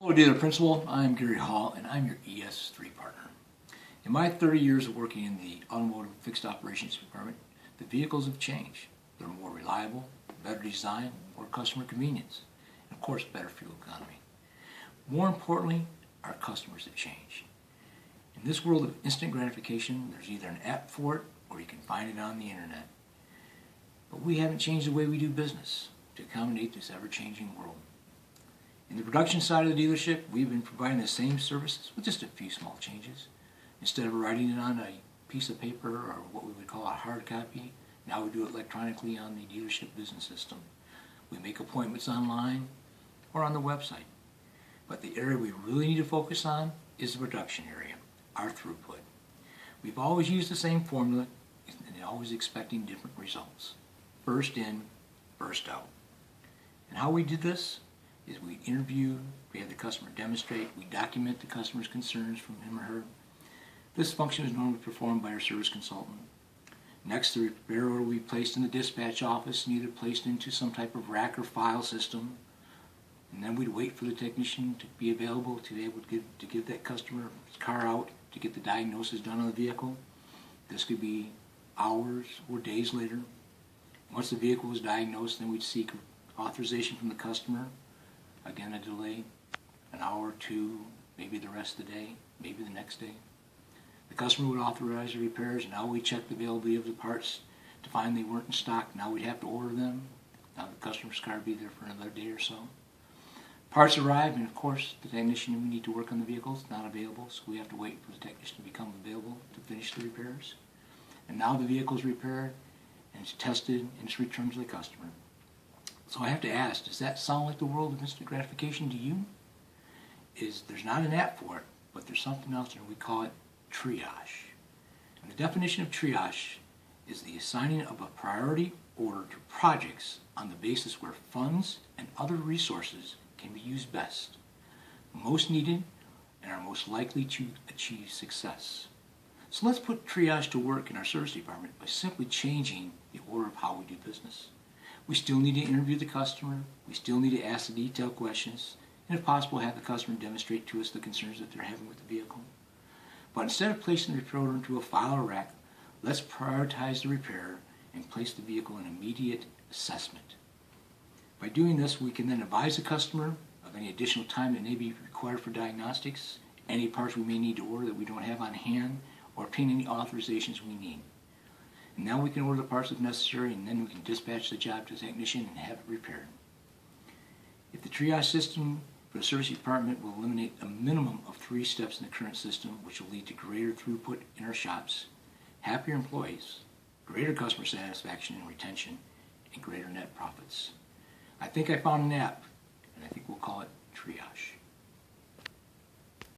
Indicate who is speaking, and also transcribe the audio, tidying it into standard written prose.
Speaker 1: Hello dealer principal, I'm Gary Hall and I'm your ES3 partner. In my 30 years of working in the automotive fixed operations department, the vehicles have changed. They're more reliable, better design, more customer convenience, and of course better fuel economy. More importantly, our customers have changed. In this world of instant gratification, there's either an app for it or you can find it on the internet. But we haven't changed the way we do business to accommodate this ever-changing world. In the production side of the dealership, we've been providing the same services with just a few small changes. Instead of writing it on a piece of paper or what we would call a hard copy, now we do it electronically on the dealership business system. We make appointments online or on the website. But the area we really need to focus on is the production area, our throughput. We've always used the same formula and always expecting different results. First in, first out. And how we did this is we interview, we have the customer demonstrate, we document the customer's concerns from him or her. This function is normally performed by our service consultant. Next, the repair order will be placed in the dispatch office and either placed into some type of rack or file system. And then we'd wait for the technician to be available to be able to give that customer his car out to get the diagnosis done on the vehicle. This could be hours or days later. Once the vehicle was diagnosed, then we'd seek authorization from the customer. Again, a delay, an hour or two, maybe the rest of the day, maybe the next day. The customer would authorize the repairs, and now we check the availability of the parts to find they weren't in stock. Now we'd have to order them. Now the customer's car would be there for another day or so. Parts arrive, and of course, the technician we need to work on the vehicle is not available, so we have to wait for the technician to become available to finish the repairs. And now the vehicle is repaired, and it's tested, and it's returned to the customer. So I have to ask, does that sound like the world of instant gratification to you? There's not an app for it, but there's something else, and we call it triage. And the definition of triage is the assigning of a priority order to projects on the basis where funds and other resources can be used best, most needed, and are most likely to achieve success. So let's put triage to work in our service department by simply changing the order of how we do business. We still need to interview the customer, we still need to ask the detailed questions, and if possible have the customer demonstrate to us the concerns that they're having with the vehicle. But instead of placing the repair order into a file or rack, let's prioritize the repair and place the vehicle in immediate assessment. By doing this, we can then advise the customer of any additional time that may be required for diagnostics, any parts we may need to order that we don't have on hand, or obtain any authorizations we need. And now we can order the parts if necessary, and then we can dispatch the job to the technician and have it repaired. If the triage system for the service department will eliminate a minimum of 3 steps in the current system, which will lead to greater throughput in our shops, happier employees, greater customer satisfaction and retention, and greater net profits. I think I found an app, and I think we'll call it triage.